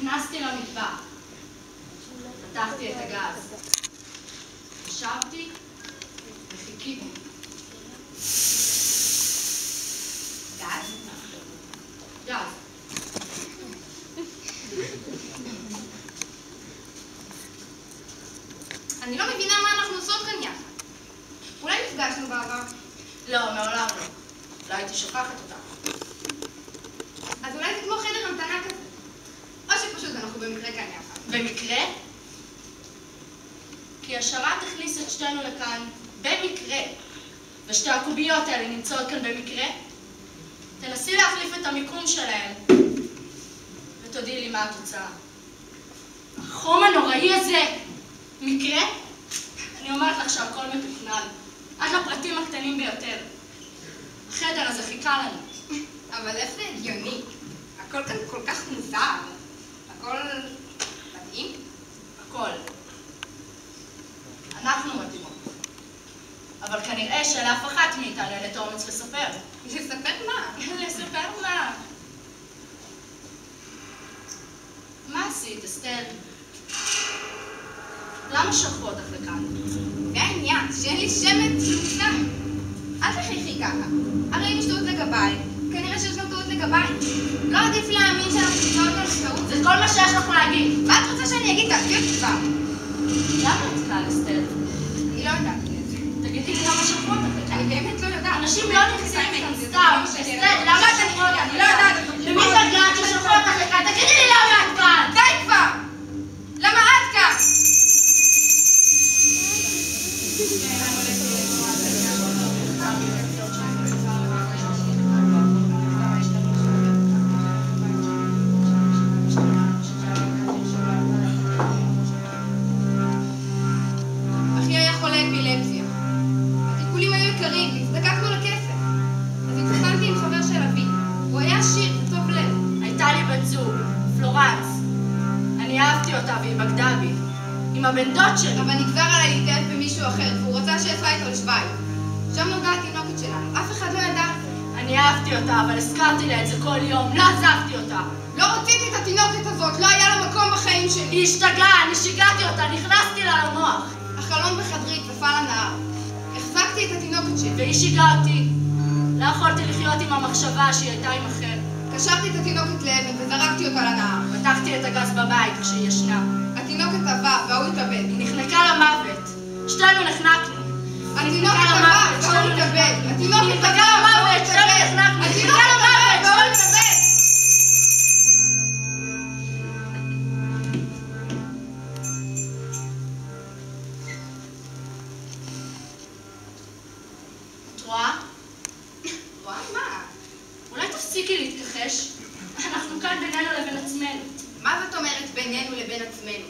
נכנסתי למטבח. פתחתי את הגז. ישבתי וחיכיתי. גז? גז. אני לא מבינה מה אנחנו עושות כאן יחד. אולי נפגשנו בעבר? לא, מעולם לא. לא הייתי שוכחת אותה. אז אולי זה כמו חדר המתנה כזה. או שפשוט אנחנו במקרה כאן יחד. במקרה? כי השרת הכניס את שתינו לכאן במקרה. ושתי הקוביות האלה נמצאות כאן במקרה. תנסי להחליף את המיקום שלהם. ותודיעי לי מה התוצאה. החום הנוראי הזה. מקרה? אני אומרת לך שהכל מתוכנן. עד לפרטים הקטנים ביותר. החדר הזה חיכה לנו. אבל איך זה הגיוני? הכל כאן כל כך מוזר. הכל מדהים? הכל. אנחנו מתאימות. אבל כנראה שלאף אחת מאיתנו אין את האומץ לספר. לספר מה? לספר מה? מה עשית, אסתר? למה שלחו אותך לכאן? זה העניין, שאין לי שמץ של מושג. אל תחייכי ככה. הרי אם יש טעות לגביי, כנראה שיש גם טעות לגביי. לא עדיף להאמין שאנחנו נמצאות כאן בטעות. זה כל מה שיש לך להגיד. מה את רוצה שאני אגיד? תעשי אותי כבר. למה את כאן, אסתר? אני לא יודעת. תגידי לי למה שלחו אותך לכאן. אני באמת לא יודעת. אנשים לא נכנסים כאן סתם. אסתר, למה שלחו אותך? אני לא יודעת. למי תגעת ששלחו אותך לכאן? תגידי לי למה את כאן. די כבר! למה את כאן? אחי היה חולה אפילפסיה. הטיפולים היו יקרים, והזדקקנו לכסף. אז התחתנתי עם חבר של אבי. הוא היה עשיר, טוב לב. הייתה לי בת זוג, פלורנס. אני אהבתי אותה והיא בגדה בי. עם הבן דוד שלי. אבל נגזר עליי להתאהב במישהו אחר, והוא רצה שאסע איתו לשוויץ. שם נולדה התינוקת שלנו. אף אחד לא ידע. אני אהבתי אותה, אבל הזכרתי לה את זה כל יום. לא עזבתי אותה. לא רציתי את התינוקת הזאת, לא היה לה מקום בחיים שלי. היא השתגעה, אני שיגעתי אותה, נכנסתי לה למוח. החלון בחדרי צפה לנהר. החזקתי את התינוקת שלי. והיא שיגעה אותי. לא יכולתי לחיות עם המחשבה שהיא הייתה עם אחר. קשרתי את התינוקת לאבן וזרקתי אותה לנהר. פתחתי את הגז בבית כשהיא ישנה. התינוקת עבה והוא התאבד. היא נחנקה למוות. שתינו נחנקנו. התינוקת עבה והוא התאבד. התינוקת נחנקה למוות, שתינו נחנקנו. התינוקת עבה והוא התאבד. את רואה? רואה מה? אולי תפסיקי להתכחש? אנחנו כאן בינינו לבין עצמנו. מה זאת אומרת בינינו לבין עצמנו?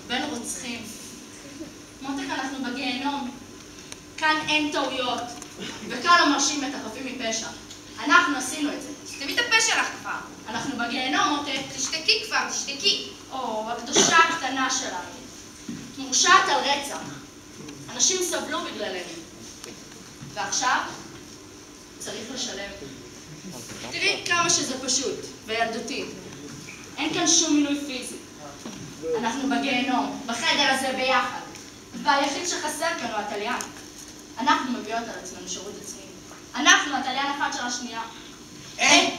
בין רוצחים. מותק, אנחנו בגיהנום. כאן אין טעויות. וכאן לא מרשים את החפים מפשע. אנחנו עשינו את זה. תסתמי את הפה שלך כבר. אנחנו בגיהנום, מותק. תשתקי כבר, תשתקי. או, הקדושה הקטנה שלנו. את מורשעת על רצח. אנשים סבלו בגללנו. ועכשיו צריך לשלם. תראי כמה שזה פשוט וילדותי. אין כאן שום מינוי פיזי. אנחנו בגיהנום, בחדר הזה ביחד. והיחיד שחסר כאן הוא התליין. אנחנו מביאות על עצמנו שירות עצמי. אנחנו התליין אחד של השנייה. אין!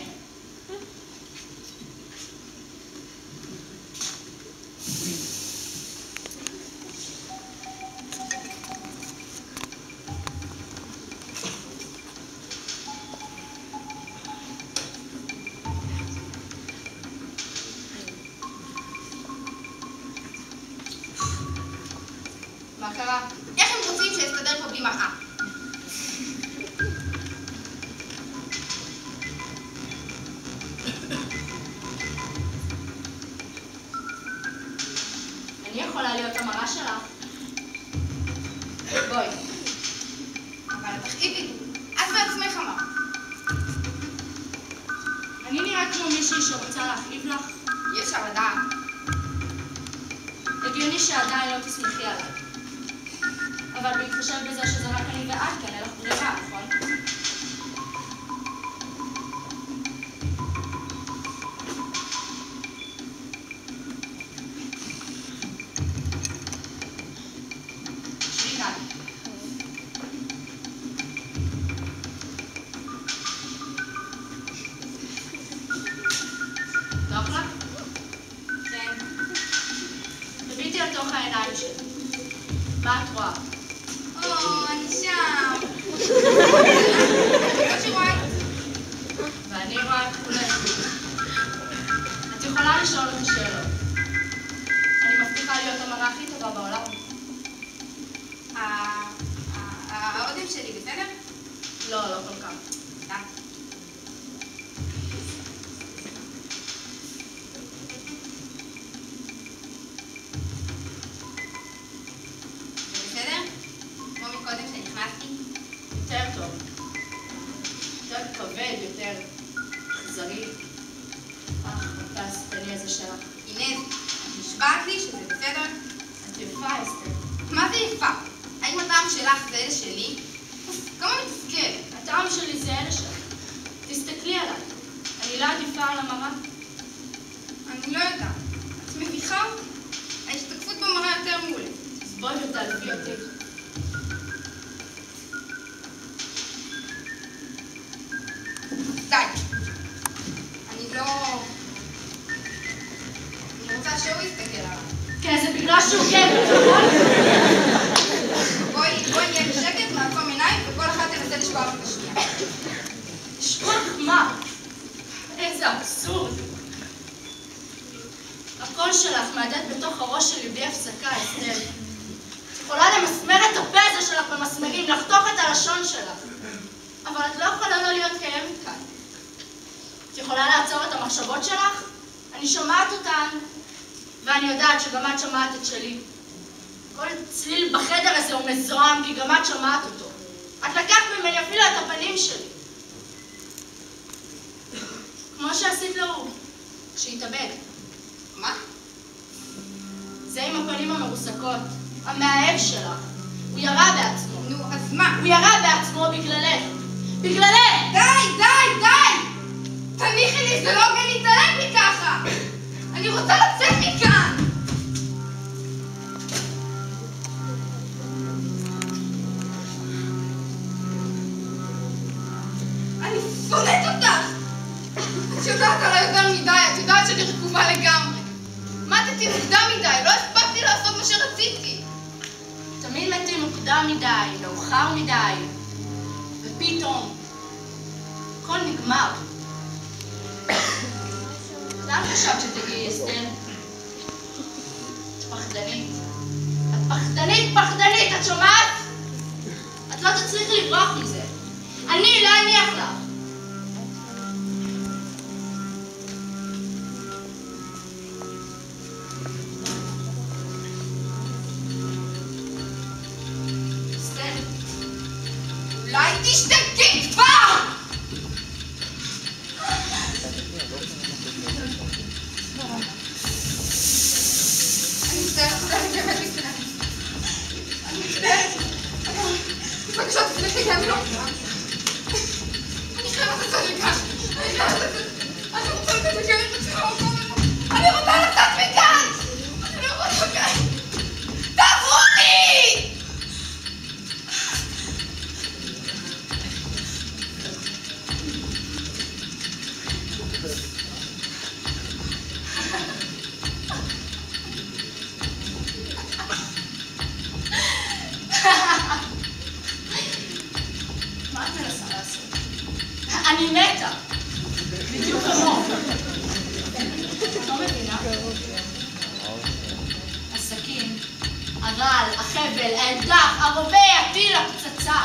מה קרה? איך הם רוצים שאסתדר פה בלי מראה? אני יכולה להיות המראה שלך. בואי. אבל תכאיבי. את בעצמך אמרת. אני נראית כמו מישהי שרוצה להכאיב לך. אי אפשר לדעת. הגיוני שעדיין לא תסמכי עליי. אבל בהתחשב בזה שזה רק אני ואת, כאן אין לך ברירה, נכון? בקר. בסדר? כמו מקודם שנכנסתי? יותר טוב. יותר כבד, יותר אכזרי. אתה השטני הזה שלך. אינז, את נשבעת לי שזה בסדר? את יפה, אסתר. מה זה יפה? האם הטעם שלך זה אלה שלי? כמה מתסכל. הטעם שלי זה אלה שלך. תסתכלי עליי. אני לא עדיפה על המראה. אני לא יודעת. את מביכה אותי. ההשתקפות במראה יותר מעולה. אז בואי ותעלבי אותי. די. אני לא... אני רוצה שהוא יסתכל עליי. כן, זה בגלל שהוא גבר, נכון? בואי נהיה בשקט, נעצום עיניים, וכל אחת תנסה לשכוח את השנייה. לשכוח מה? איזה אבסורד. הקול שלך מהדהד בתוך הראש שלי בלי הפסקה, אסתר. את יכולה למסמר את הפה הזה שלך במסמרים, לחתוך את הלשון שלך. אבל את לא יכולה לא להיות קיימת כאן. את יכולה לעצור את המחשבות שלך? אני שומעת אותן, ואני יודעת שגם את שומעת את שלי. כל צליל בחדר הזה הוא מזוהם, כי גם את שומעת אותו. את לקחת ממני אפילו את הפנים שלי. כמו שעשית לו כשהתאבד. מה? זה עם הפנים המרוסקות, המאהב שלך. הוא ירה בעצמו. נו, אז מה? הוא ירה בעצמו בגללך. בגללך! די, די, די! תניחי לי, זה לא הוגן להתעלם לי ככה! אני רוצה לצאת מכאן! אני שונאת אותך! את יודעת עליי יותר מדי, את יודעת שאני רקובה לגמרי. מתתי מוקדם מדי, לא הספקתי לעשות מה שרציתי. תמיד מתים מוקדם מדי, מאוחר מדי, ופתאום הכל נגמר. לאן חשבת שתגיעי, אסתר? את פחדנית. את פחדנית, פחדנית, את שומעת? את לא תצליחי לברוח מזה. אני לא אניח לך. אסתר, אולי תשתקי כבר! אני מצטערת, אני באמת מצטערת. אני מצטערת. בבקשה, תסלחי לי, אני לא מצטערת. אני חייבת לצאת מכאן. אני רוצה לתקן את עצמי במקום הזה. אני רוצה לצאת מכאן! אני לא רוצה מכאן. תעזרו לי! מה את מנסה לעשות? אני מתה! בדיוק כמוך. את לא מבינה? הסכין, הרעל, החבל, האקדח, הרובה, הפיל, הפצצה.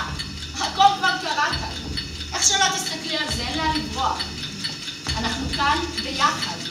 הכל כבר קרה כאן. איך שלא תסתכלי על זה, אין לאן לברוח. אנחנו כאן ביחד.